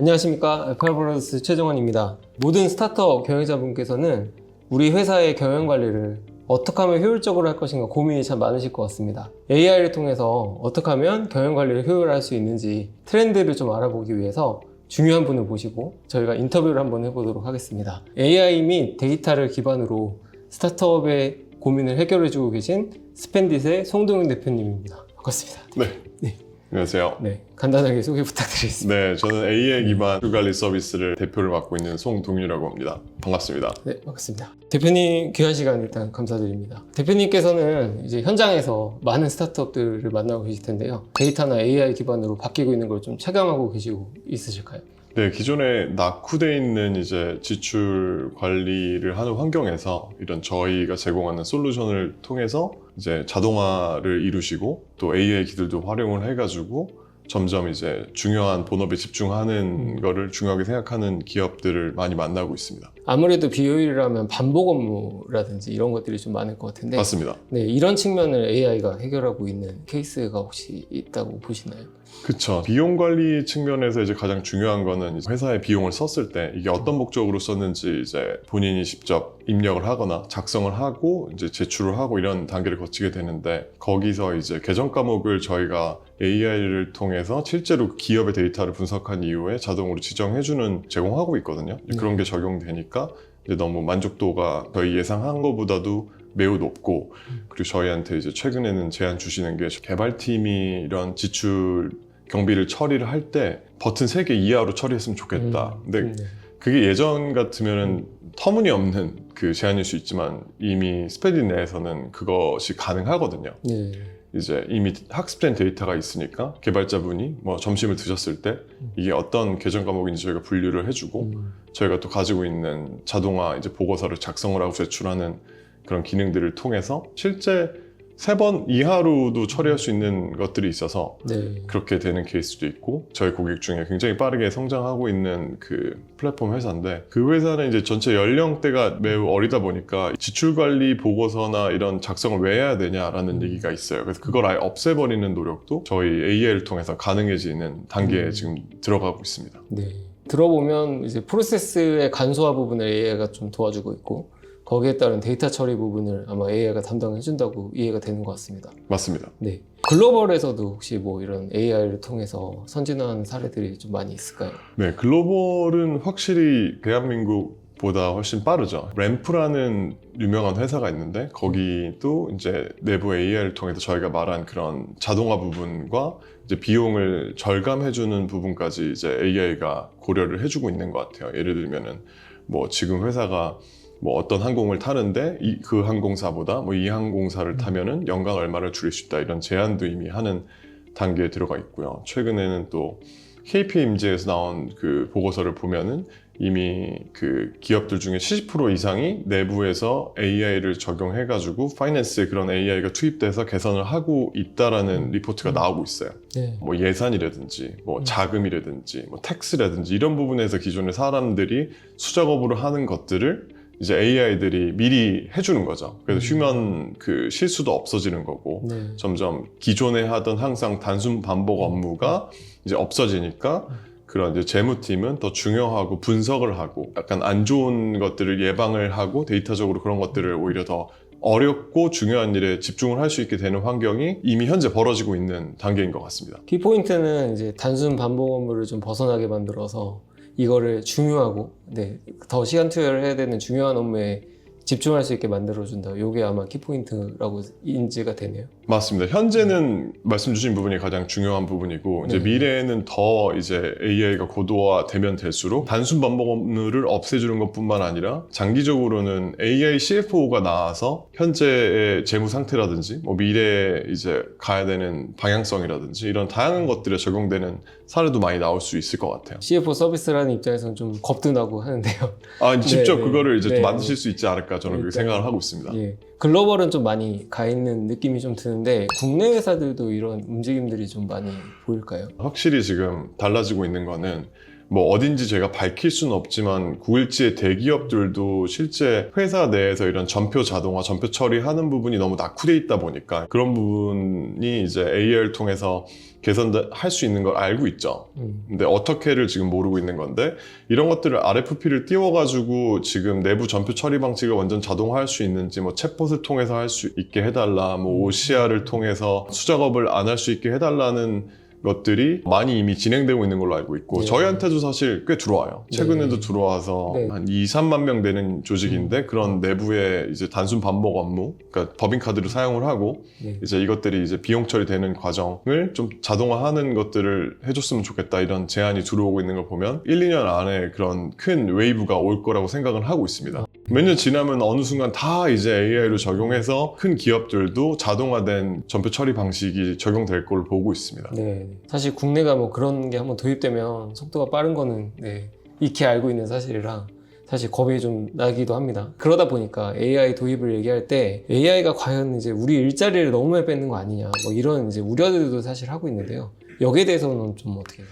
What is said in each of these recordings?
안녕하십니까, 알파브라더스 최정환입니다. 모든 스타트업 경영자분께서는 우리 회사의 경영 관리를 어떻게 하면 효율적으로 할 것인가 고민이 참 많으실 것 같습니다. AI를 통해서 어떻게 하면 경영 관리를 효율화할 수 있는지 트렌드를 좀 알아보기 위해서 중요한 분을 모시고 저희가 인터뷰를 한번 해보도록 하겠습니다. AI 및 데이터를 기반으로 스타트업의 고민을 해결해주고 계신 스펜딧의 송동윤 대표님입니다. 반갑습니다. 네. 안녕하세요. 네, 간단하게 소개 부탁드리겠습니다. 네, 저는 AI 기반 관리 서비스를 대표를 맡고 있는 송동윤이라고 합니다. 반갑습니다. 네, 반갑습니다. 대표님 귀한 시간 일단 감사드립니다. 대표님께서는 이제 현장에서 많은 스타트업들을 만나고 계실 텐데요. 데이터나 AI 기반으로 바뀌고 있는 걸 좀 체감하고 계시고 있으실까요? 네, 기존에 낙후되어 있는 이제 지출 관리를 하는 환경에서 이런 저희가 제공하는 솔루션을 통해서 이제 자동화를 이루시고 또 AI 기술도 활용을 해가지고 점점 이제 중요한 본업에 집중하는 거를 중요하게 생각하는 기업들을 많이 만나고 있습니다. 아무래도 비효율이라면 반복 업무라든지 이런 것들이 좀 많을 것 같은데 맞습니다. 네, 이런 측면을 AI가 해결하고 있는 케이스가 혹시 있다고 보시나요? 그쵸. 비용 관리 측면에서 이제 가장 중요한 거는 회사에 비용을 썼을 때 이게 어떤 목적으로 썼는지 이제 본인이 직접 입력을 하거나 작성을 하고 이제 제출을 하고 이런 단계를 거치게 되는데 거기서 이제 계정 과목을 저희가 AI를 통해서 실제로 기업의 데이터를 분석한 이후에 자동으로 지정해주는 제공하고 있거든요. 그런 게 적용되니까 이제 너무 만족도가 저희 예상한 것보다도 매우 높고 그리고 저희한테 이제 최근에는 제안 주시는 게 개발팀이 이런 지출 경비를 처리를 할 때 버튼 3개 이하로 처리했으면 좋겠다. 근데 그게 예전 같으면은 터무니없는 그 제안일 수 있지만 이미 스페딧 내에서는 그것이 가능하거든요. 네. 이제 이미 학습된 데이터가 있으니까 개발자분이 뭐 점심을 드셨을 때 이게 어떤 계정 과목인지 저희가 분류를 해주고 저희가 또 가지고 있는 자동화 이제 보고서를 작성을 하고 제출하는 그런 기능들을 통해서 실제 3번 이하로도 처리할 수 있는 것들이 있어서 네. 그렇게 되는 케이스도 있고 저희 고객 중에 굉장히 빠르게 성장하고 있는 그 플랫폼 회사인데 그 회사는 이제 전체 연령대가 매우 어리다 보니까 지출 관리 보고서나 이런 작성을 왜 해야 되냐라는 얘기가 있어요. 그래서 그걸 아예 없애버리는 노력도 저희 AI를 통해서 가능해지는 단계에 지금 들어가고 있습니다. 네. 들어보면 이제 프로세스의 간소화 부분을 AI가 좀 도와주고 있고 거기에 따른 데이터 처리 부분을 아마 AI가 담당해준다고 이해가 되는 것 같습니다. 맞습니다. 네. 글로벌에서도 혹시 뭐 이런 AI를 통해서 선진화한 사례들이 좀 많이 있을까요? 네, 글로벌은 확실히 대한민국보다 훨씬 빠르죠. 램프라는 유명한 회사가 있는데 거기도 이제 내부 AI를 통해서 저희가 말한 그런 자동화 부분과 이제 비용을 절감해주는 부분까지 이제 AI가 고려를 해주고 있는 것 같아요. 예를 들면은 뭐 지금 회사가 뭐 어떤 항공을 타는데 그 항공사보다 뭐 이 항공사를 타면은 연간 얼마를 줄일 수 있다 이런 제한도 이미 하는 단계에 들어가 있고요. 최근에는 또 KPMG에서 나온 그 보고서를 보면은 이미 그 기업들 중에 70% 이상이 내부에서 AI를 적용해가지고 파이낸스에 그런 AI가 투입돼서 개선을 하고 있다라는 리포트가 나오고 있어요. 네. 뭐 예산이라든지 뭐 자금이라든지 뭐 텍스라든지 이런 부분에서 기존의 사람들이 수작업으로 하는 것들을 이제 AI들이 미리 해주는 거죠. 그래서 휴먼 그 실수도 없어지는 거고 네. 점점 기존에 하던 항상 단순 반복 업무가 이제 없어지니까 그런 이제 재무팀은 더 중요하고 분석을 하고 약간 안 좋은 것들을 예방을 하고 데이터적으로 그런 것들을 오히려 더 어렵고 중요한 일에 집중을 할 수 있게 되는 환경이 이미 현재 벌어지고 있는 단계인 것 같습니다. 키포인트는 이제 단순 반복 업무를 좀 벗어나게 만들어서 이거를 중요하고 더 시간 투여를 해야 되는 중요한 업무에 집중할 수 있게 만들어준다. 이게 아마 키포인트라고 인지가 되네요. 맞습니다. 현재는 말씀 주신 부분이 가장 중요한 부분이고 이제 네. 미래에는 더 이제 AI가 고도화되면 될수록 단순 반복 업무를 없애주는 것뿐만 아니라 장기적으로는 AI CFO가 나와서 현재의 재무 상태라든지 뭐 미래에 이제 가야 되는 방향성이라든지 이런 다양한 것들에 적용되는 사례도 많이 나올 수 있을 것 같아요. CFO 서비스라는 입장에서는 좀 겁도 나고 하는데요. 아, 직접 네, 그거를 이제 네, 또 만드실 수 있지 않을까 저는 그렇게 생각을 하고 있습니다. 예. 글로벌은 좀 많이 가 있는 느낌이 좀 드는데 국내 회사들도 이런 움직임들이 좀 많이 보일까요? 확실히 지금 달라지고 있는 거는 뭐 어딘지 제가 밝힐 수는 없지만 9일치의 대기업들도 실제 회사 내에서 이런 전표 자동화, 전표 처리하는 부분이 너무 낙후돼 있다 보니까 그런 부분이 이제 AI를 통해서 개선할 수 있는 걸 알고 있죠. 근데 어떻게를 지금 모르고 있는 건데 이런 것들을 RFP를 띄워가지고 지금 내부 전표 처리 방식을 완전 자동화할 수 있는지 뭐 챗봇을 통해서 할 수 있게 해달라, 뭐 OCR을 통해서 수작업을 안 할 수 있게 해달라는 것들이 많이 이미 진행되고 있는 걸로 알고 있고 네. 저희한테도 사실 꽤 들어와요. 최근에도 네. 들어와서 네. 한 2, 3만 명 되는 조직인데 그런 내부의 이제 단순 반복 업무, 그러니까 법인카드를 사용을 하고 네. 이제 이것들이 이제 비용 처리되는 과정을 좀 자동화하는 것들을 해줬으면 좋겠다 이런 제안이 들어오고 있는 걸 보면 1, 2년 안에 그런 큰 웨이브가 올 거라고 생각은 하고 있습니다. 몇 년 지나면 어느 순간 다 이제 AI로 적용해서 큰 기업들도 자동화된 전표 처리 방식이 적용될 걸로 보고 있습니다. 네. 사실 국내가 뭐 그런 게 한번 도입되면 속도가 빠른 거는 네, 익히 알고 있는 사실이라 사실 겁이 좀 나기도 합니다. 그러다 보니까 AI 도입을 얘기할 때 AI가 과연 이제 우리 일자리를 너무 많이 뺏는 거 아니냐 뭐 이런 이제 우려들도 사실 하고 있는데요. 여기에 대해서는 좀 어떻게 해요?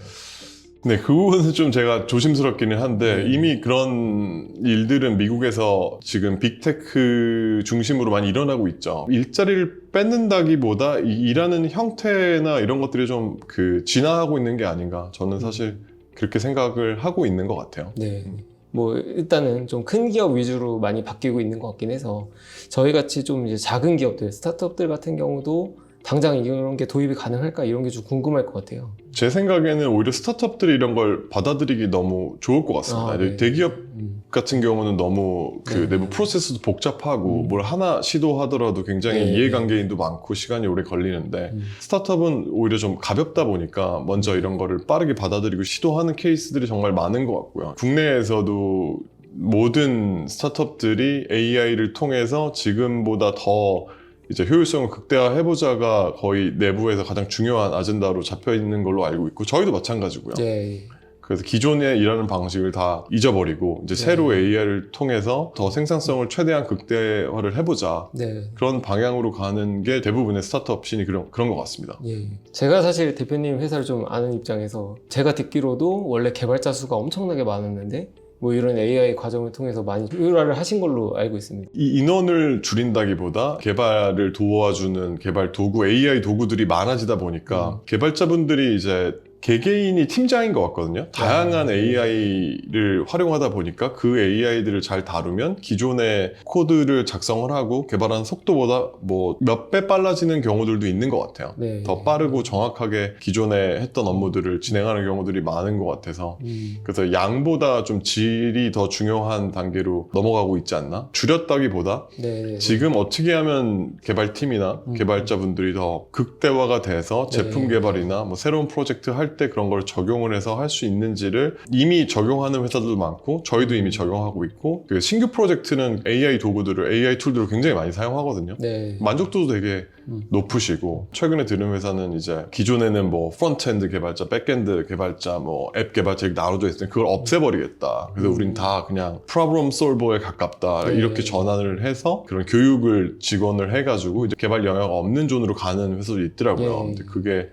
네, 그 부분은 좀 제가 조심스럽기는 한데 이미 그런 일들은 미국에서 지금 빅테크 중심으로 많이 일어나고 있죠. 일자리를 뺏는다기보다 이 일하는 형태나 이런 것들이 좀 진화하고 있는 게 아닌가. 저는 사실 그렇게 생각을 하고 있는 것 같아요. 네. 뭐 일단은 좀 큰 기업 위주로 많이 바뀌고 있는 것 같긴 해서 저희 같이 좀 이제 작은 기업들, 스타트업들 같은 경우도 당장 이런 게 도입이 가능할까 이런 게 좀 궁금할 것 같아요. 제 생각에는 오히려 스타트업들이 이런 걸 받아들이기 너무 좋을 것 같습니다. 네. 대기업 같은 경우는 너무 네. 내부 프로세스도 복잡하고 뭘 하나 시도하더라도 굉장히 네. 이해관계인도 많고 시간이 오래 걸리는데 스타트업은 오히려 좀 가볍다 보니까 먼저 이런 거를 빠르게 받아들이고 시도하는 케이스들이 정말 많은 것 같고요. 국내에서도 모든 스타트업들이 AI를 통해서 지금보다 더 이제 효율성을 극대화해보자가 거의 내부에서 가장 중요한 아젠다로 잡혀 있는 걸로 알고 있고 저희도 마찬가지고요. 네. 그래서 기존에 일하는 방식을 다 잊어버리고 이제 새로 AI를 통해서 더 생산성을 최대한 극대화를 해보자. 네. 그런 방향으로 가는 게 대부분의 스타트업 씬이 그런 것 같습니다. 예. 제가 사실 대표님 회사를 좀 아는 입장에서 제가 듣기로도 원래 개발자 수가 엄청나게 많았는데 뭐 이런 AI 과정을 통해서 많이 효율화를 하신 걸로 알고 있습니다. 이 인원을 줄인다기보다 개발을 도와주는 개발 도구, AI 도구들이 많아지다 보니까 개발자분들이 이제 개개인이 팀장인 것 같거든요. 다양한 AI를 활용하다 보니까 그 AI들을 잘 다루면 기존의 코드를 작성을 하고 개발하는 속도보다 뭐 몇 배 빨라지는 경우들도 있는 것 같아요. 네. 더 빠르고 정확하게 기존에 했던 업무들을 진행하는 경우들이 많은 것 같아서 그래서 양보다 좀 질이 더 중요한 단계로 넘어가고 있지 않나? 줄였다기보다 네. 지금 어떻게 하면 개발팀이나 개발자분들이 더 극대화가 돼서 제품 개발이나 뭐 새로운 프로젝트 할 때 그런 걸 적용을 해서 할 수 있는지를 이미 적용하는 회사들도 많고 저희도 이미 적용하고 있고 그 신규 프로젝트는 AI 도구들을 AI 툴들을 굉장히 많이 사용하거든요. 네. 만족도도 되게 높으시고 최근에 들은 회사는 이제 기존에는 뭐 프론트엔드 개발자, 백엔드 개발자, 뭐 앱 개발자 이렇게 나눠져 있으니 그걸 없애버리겠다. 그래서 우린 다 그냥 프로블럼 솔버에 가깝다. 네. 이렇게 전환을 해서 그런 교육을 지원을 해가지고 이제 개발 영역 없는 존으로 가는 회사도 있더라고요. 네. 근데 그게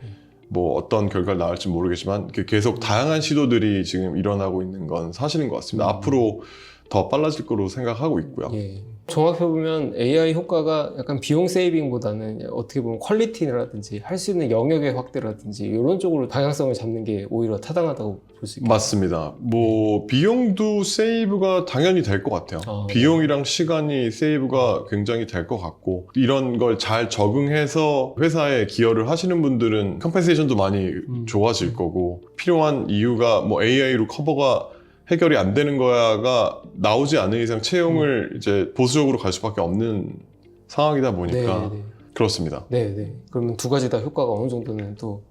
뭐 어떤 결과를 낳을지 모르겠지만 계속 다양한 시도들이 지금 일어나고 있는 건 사실인 것 같습니다. 앞으로 더 빨라질 거로 생각하고 있고요. 예. 종합해보면 AI 효과가 약간 비용 세이빙보다는 어떻게 보면 퀄리티라든지 할 수 있는 영역의 확대라든지 이런 쪽으로 방향성을 잡는 게 오히려 타당하다고 볼 수 있겠네요. 맞습니다. 뭐 비용도 세이브가 당연히 될 것 같아요. 비용이랑 시간이 세이브가 굉장히 될 것 같고 이런 걸 잘 적응해서 회사에 기여를 하시는 분들은 컴펜세이션도 많이 좋아질 거고 필요한 이유가 뭐 AI로 커버가 해결이 안 되는 거야가 나오지 않는 이상 채용을 이제 보수적으로 갈 수밖에 없는 상황이다 보니까 네. 그렇습니다. 네. 그러면 두 가지 다 효과가 어느 정도는 또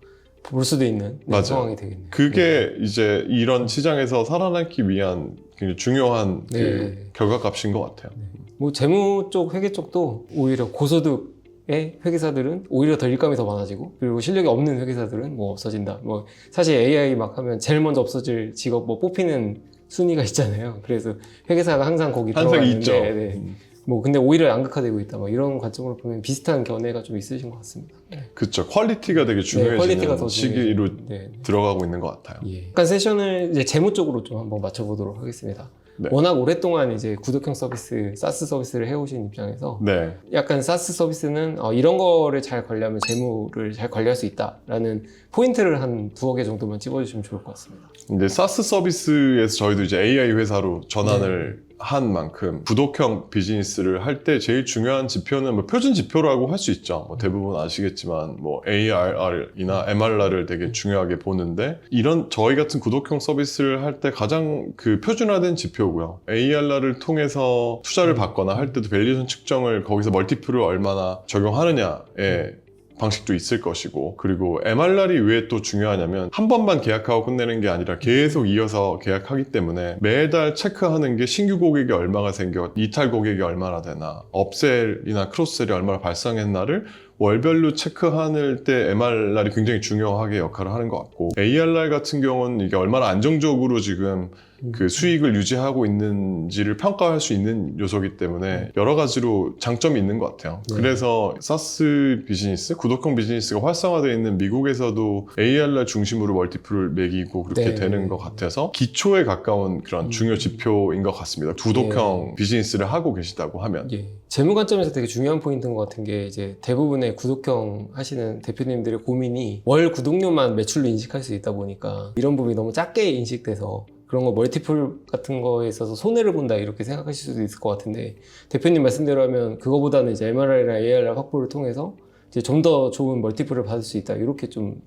볼 수도 있는 맞아요. 상황이 되겠네요. 그게 이제 이런 시장에서 살아남기 위한 굉장히 중요한 그 결과값인 것 같아요. 뭐 재무 쪽, 회계 쪽도 오히려 고소득의 회계사들은 오히려 더 일감이 더 많아지고 그리고 실력이 없는 회계사들은 뭐 없어진다. 뭐 사실 AI 막 하면 제일 먼저 없어질 직업 뭐 뽑히는 순위가 있잖아요. 그래서 회계사가 항상 거기 항상 들어가 있죠. 있는데 뭐 근데 오히려 양극화되고 있다. 막 이런 관점으로 보면 비슷한 견해가 좀 있으신 것 같습니다. 그쵸. 퀄리티가 되게 퀄리티가 더 중요해지는 시기로 네. 들어가고 있는 것 같아요. 예. 약간 세션을 이제 재무 쪽으로 좀 한번 맞춰보도록 하겠습니다. 네. 워낙 오랫동안 이제 구독형 서비스, 사스 서비스를 해오신 입장에서 네. 약간 사스 서비스는 이런 거를 잘 관리하면 재무를 잘 관리할 수 있다라는 포인트를 한 2개 정도만 찝어주시면 좋을 것 같습니다. 이제 사스 서비스에서 저희도 이제 AI 회사로 전환을 한 만큼 구독형 비즈니스를 할 때 제일 중요한 지표는 뭐 표준 지표라고 할 수 있죠. 뭐 대부분 아시겠지만 뭐 ARR이나 MRR을 되게 중요하게 보는데 이런 저희 같은 구독형 서비스를 할 때 가장 그 표준화된 지표고요. ARR을 통해서 투자를 받거나 할 때도 밸류에이션 측정을 거기서 멀티플을 얼마나 적용하느냐에 방식도 있을 것이고, 그리고 MRR이 왜 또 중요하냐면 한 번만 계약하고 끝내는 게 아니라 계속 이어서 계약하기 때문에 매달 체크하는 게 신규 고객이 얼마가 생겨, 이탈 고객이 얼마나 되나, 업셀이나 크로스셀이 얼마나 발생했나를 월별로 체크할 때 MRR이 굉장히 중요하게 역할을 하는 것 같고, ARR 같은 경우는 이게 얼마나 안정적으로 지금 그 수익을 유지하고 있는지를 평가할 수 있는 요소이기 때문에 여러 가지로 장점이 있는 것 같아요. 네. 그래서 사스 비즈니스, 구독형 비즈니스가 활성화되어 있는 미국에서도 ARR 중심으로 멀티플을 매기고 그렇게 네. 되는 것 같아서 기초에 가까운 그런 중요 지표인 것 같습니다. 구독형 비즈니스를 하고 계시다고 하면. 예. 재무 관점에서 되게 중요한 포인트인 것 같은 게 이제 대부분의 구독형 하시는 대표님들의 고민이 월 구독료만 매출로 인식할 수 있다 보니까 이런 부분이 너무 작게 인식돼서 그런 거 멀티플 같은 거에 있어서 손해를 본다 이렇게 생각하실 수도 있을 것 같은데, 대표님 말씀대로 하면 그거보다는 이제 MRR이나 ARR 확보를 통해서 이제 좀 더 좋은 멀티플을 받을 수 있다 이렇게 좀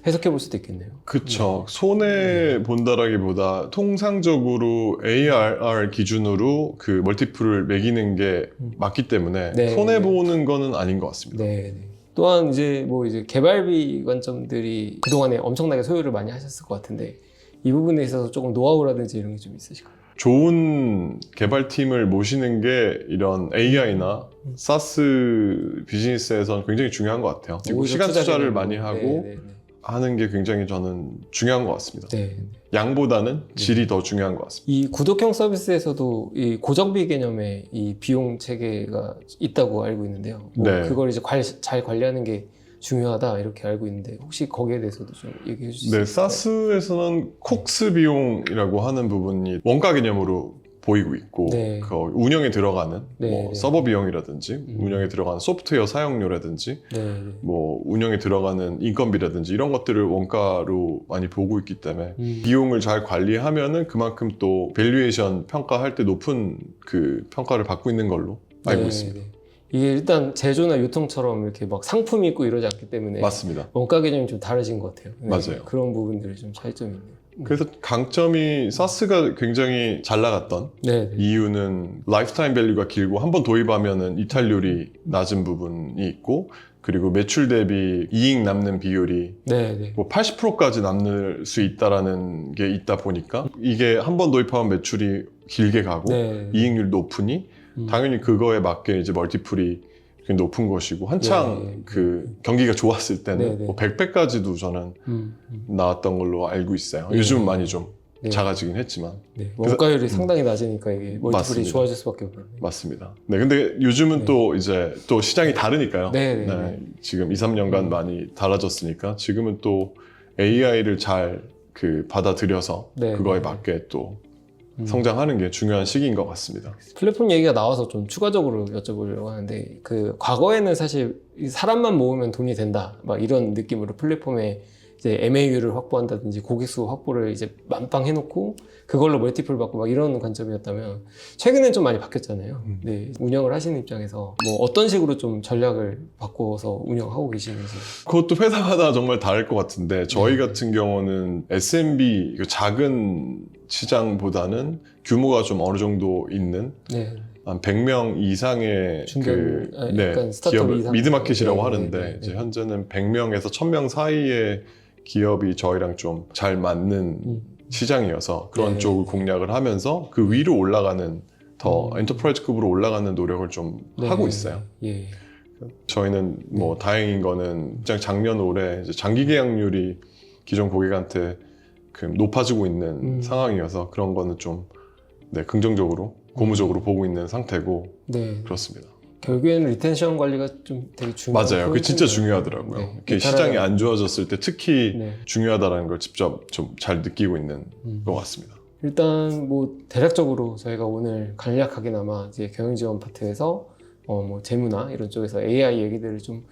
해석해 볼 수도 있겠네요. 그쵸. 손해 본다라기보다 통상적으로 ARR 기준으로 그 멀티플을 매기는 게 맞기 때문에 네. 손해 보는 거는 아닌 것 같습니다. 네. 또한 이제 뭐 이제 개발비 관점들이 그동안에 엄청나게 소요를 많이 하셨을 것 같은데 이 부분에 있어서 조금 노하우라든지 이런 게 좀 있으실까요? 좋은 개발팀을 모시는 게 이런 AI나 사스 비즈니스에서는 굉장히 중요한 것 같아요. 그리고 오히려 시간 투자를 개념으로. 많이 하고 하는 게 굉장히 저는 중요한 것 같습니다. 네. 양보다는 질이 더 중요한 것 같습니다. 이 구독형 서비스에서도 이 고정비 개념의 이 비용 체계가 있다고 알고 있는데요. 뭐 네. 그걸 이제 잘 관리하는 게 중요하다 이렇게 알고 있는데 혹시 거기에 대해서도 좀 얘기해 주실 수 있을까요? 네, 사스에서는 콕스 비용이라고 하는 부분이 원가 개념으로 보이고 있고, 네. 그 운영에 들어가는 네, 뭐 네. 서버 비용이라든지 운영에 들어가는 소프트웨어 사용료라든지 네. 뭐 운영에 들어가는 인건비라든지 이런 것들을 원가로 많이 보고 있기 때문에 비용을 잘 관리하면은 그만큼 또 밸류에이션 평가할 때 높은 그 평가를 받고 있는 걸로 알고 네, 있습니다. 네. 이게 일단 제조나 유통처럼 이렇게 막 상품이 있고 이러지 않기 때문에 맞습니다. 원가 개념이 좀 다르신 것 같아요. 네, 맞아요. 그런 부분들이 좀 차이점이 있네요. 그래서 강점이 사스가 굉장히 잘 나갔던 네, 네. 이유는 라이프타임 밸류가 길고 한 번 도입하면은 이탈률이 낮은 부분이 있고, 그리고 매출 대비 이익 남는 비율이 네, 네. 뭐 80%까지 남을 수 있다라는 게 있다 보니까 이게 한 번 도입하면 매출이 길게 가고 네. 이익률이 높으니 당연히 그거에 맞게 이제 멀티플이 높은 것이고, 한창 네. 그 경기가 좋았을 때는 네, 네. 뭐 100배까지도 저는 나왔던 걸로 알고 있어요. 네. 요즘은 많이 좀 네. 작아지긴 했지만. 네. 원가율이 상당히 낮으니까 이게 멀티플이 맞습니다. 좋아질 수밖에 없네요. 맞습니다. 네, 근데 요즘은 네. 또 이제 또 시장이 다르니까요. 네, 네, 네. 지금 2, 3년간 많이 달라졌으니까 지금은 또 AI를 잘 그 받아들여서 네, 그거에 네. 맞게 또 성장하는 게 중요한 시기인 것 같습니다. 플랫폼 얘기가 나와서 좀 추가적으로 여쭤보려고 하는데, 그 과거에는 사실 이 사람만 모으면 돈이 된다 막 이런 느낌으로 플랫폼에 이제 MAU를 확보한다든지 고객수 확보를 이제 만빵 해놓고 그걸로 멀티플 받고 막 이런 관점이었다면 최근엔 좀 많이 바뀌었잖아요. 네, 운영을 하시는 입장에서 뭐 어떤 식으로 좀 전략을 바꿔서 운영하고 계시는지. 그것도 회사마다 정말 다를 것 같은데 저희 같은 경우는 SMB 작은 시장보다는 규모가 좀 어느 정도 있는 네. 한 100명 이상의 중견, 그 약간 스타트업 기업을 이상. 미드마켓이라고 네, 하는데 네, 네, 이제 네. 현재는 100명에서 1000명 사이의 기업이 저희랑 좀 잘 맞는 시장이어서 그런 네. 쪽을 공략을 하면서 그 위로 올라가는 더 엔터프라이즈급으로 올라가는 노력을 좀 네. 하고 있어요. 예. 저희는 뭐 다행인 거는 작년 올해 이제 장기 계약률이 기존 고객한테 그 높아지고 있는 상황이어서 그런 거는 좀 네, 긍정적으로 고무적으로 보고 있는 상태고 네. 그렇습니다. 결국에는 리텐션 관리가 좀 되게 중요해요. 맞아요. 그게 진짜 중요하더라고요. 네. 이렇게 시장이 안 좋아졌을 때 특히 네. 중요하다는 걸 직접 좀 잘 느끼고 있는 것 같습니다. 일단 뭐 대략적으로 저희가 오늘 간략하게나마 이제 경영지원 파트에서 뭐 재무나 이런 쪽에서 AI 얘기들을 좀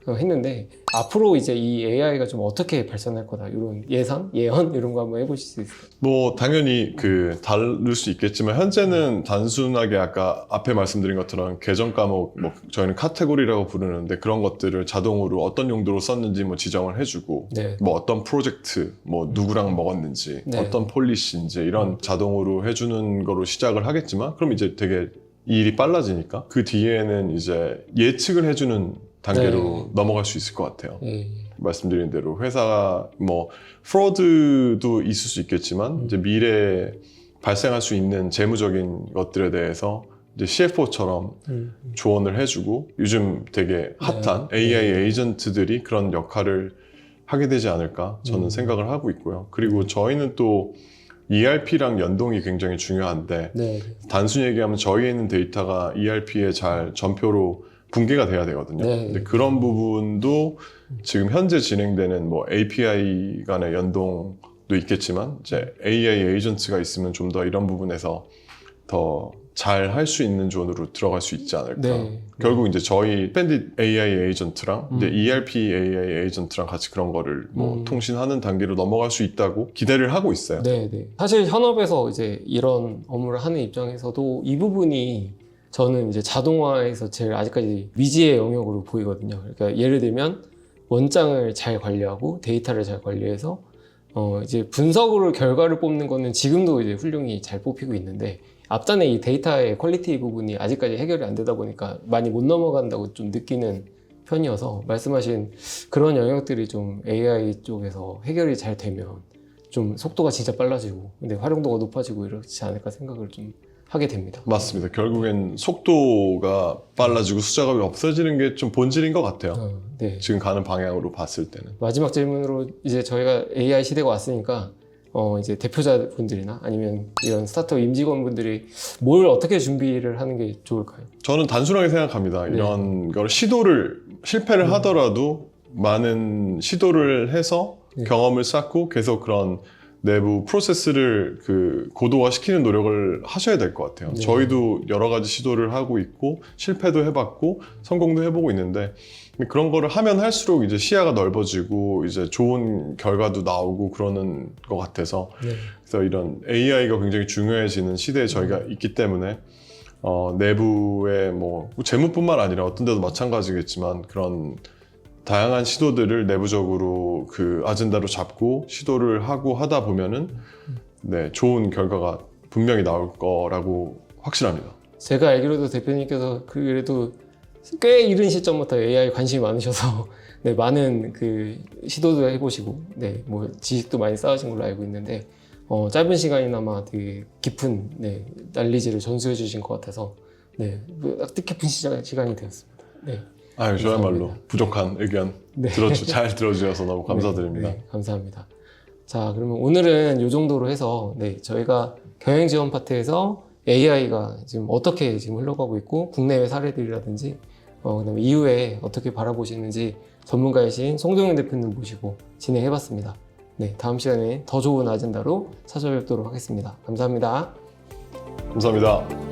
했는데 앞으로 이제 이 AI가 좀 어떻게 발전할 거다 이런 예상, 예언 이런 거 한번 해보실 수 있을까요? 뭐 당연히 다를 수 있겠지만 현재는 단순하게 아까 앞에 말씀드린 것처럼 계정 과목 뭐 저희는 카테고리라고 부르는데 그런 것들을 자동으로 어떤 용도로 썼는지 뭐 지정을 해주고 네. 뭐 어떤 프로젝트 뭐 누구랑 먹었는지 네. 어떤 폴리시인지 이런 자동으로 해주는 거로 시작을 하겠지만 그럼 이제 되게 이 일이 빨라지니까 그 뒤에는 이제 예측을 해주는 단계로 네. 넘어갈 수 있을 것 같아요. 예. 말씀드린 대로 회사가 뭐 프로드도 있을 수 있겠지만 이제 미래에 발생할 수 있는 재무적인 것들에 대해서 이제 CFO처럼 조언을 해주고 요즘 되게 핫한 AI 에이전트들이 그런 역할을 하게 되지 않을까 저는 생각을 하고 있고요. 그리고 저희는 또 ERP랑 연동이 굉장히 중요한데 네. 단순히 얘기하면 저희에 있는 데이터가 ERP에 잘 전표로 분개가 돼야 되거든요. 네. 근데 그런 부분도 지금 현재 진행되는 뭐 API 간의 연동도 있겠지만 이제 AI 에이전트가 있으면 좀 더 이런 부분에서 더 잘 할 수 있는 존으로 들어갈 수 있지 않을까. 네. 결국 이제 저희 밴딧 AI 에이전트랑 이제 ERP AI 에이전트랑 같이 그런 거를 뭐 통신하는 단계로 넘어갈 수 있다고 기대를 하고 있어요. 네, 네. 사실 현업에서 이제 이런 업무를 하는 입장에서도 이 부분이 저는 이제 자동화에서 제일 아직까지 미지의 영역으로 보이거든요. 그러니까 예를 들면 원장을 잘 관리하고 데이터를 잘 관리해서 이제 분석으로 결과를 뽑는 거는 지금도 이제 훌륭히 잘 뽑히고 있는데 앞단에 이 데이터의 퀄리티 부분이 아직까지 해결이 안 되다 보니까 많이 못 넘어간다고 좀 느끼는 편이어서 말씀하신 그런 영역들이 좀 AI 쪽에서 해결이 잘 되면 좀 속도가 진짜 빨라지고 근데 활용도가 높아지고 이렇지 않을까 생각을 좀 하게 됩니다. 맞습니다. 결국엔 속도가 빨라지고 숫자가 없어지는 게 좀 본질인 것 같아요. 네. 지금 가는 방향으로 봤을 때는. 마지막 질문으로 이제 저희가 AI 시대가 왔으니까 이제 대표자분들이나 아니면 이런 스타트업 임직원분들이 뭘 어떻게 준비를 하는 게 좋을까요? 저는 단순하게 생각합니다. 이런 걸 실패를 하더라도 많은 시도를 해서 경험을 쌓고 계속 그런 내부 프로세스를 고도화시키는 노력을 하셔야 될 것 같아요. 네. 저희도 여러 가지 시도를 하고 있고 실패도 해봤고 성공도 해보고 있는데 그런 거를 하면 할수록 이제 시야가 넓어지고 이제 좋은 결과도 나오고 그러는 것 같아서 그래서 이런 AI가 굉장히 중요해지는 시대에 저희가 있기 때문에 내부에 뭐 재무뿐만 아니라 어떤 데도 마찬가지겠지만 그런 다양한 시도들을 내부적으로 아젠다로 잡고 시도를 하고 하다 보면은 좋은 결과가 분명히 나올 거라고 확신합니다. 제가 알기로도 대표님께서 그래도 꽤 이른 시점부터 AI 관심이 많으셔서 많은 시도도 해보시고 뭐 지식도 많이 쌓으신 걸로 알고 있는데 짧은 시간이나마 되게 깊은 난리지를 전수해 주신 것 같아서 뜻깊은 시간이 되었습니다. 아유, 저야말로 부족한 의견 잘 들어주셔서 너무 감사드립니다. 네, 감사합니다. 자, 그러면 오늘은 이 정도로 해서 저희가 경영지원 파트에서 AI가 지금 어떻게 지금 흘러가고 있고 국내외 사례들이라든지 그다음에 이후에 어떻게 바라보시는지 전문가이신 송정현 대표님 모시고 진행해봤습니다. 다음 시간에 더 좋은 아젠다로 찾아뵙도록 하겠습니다. 감사합니다. 감사합니다.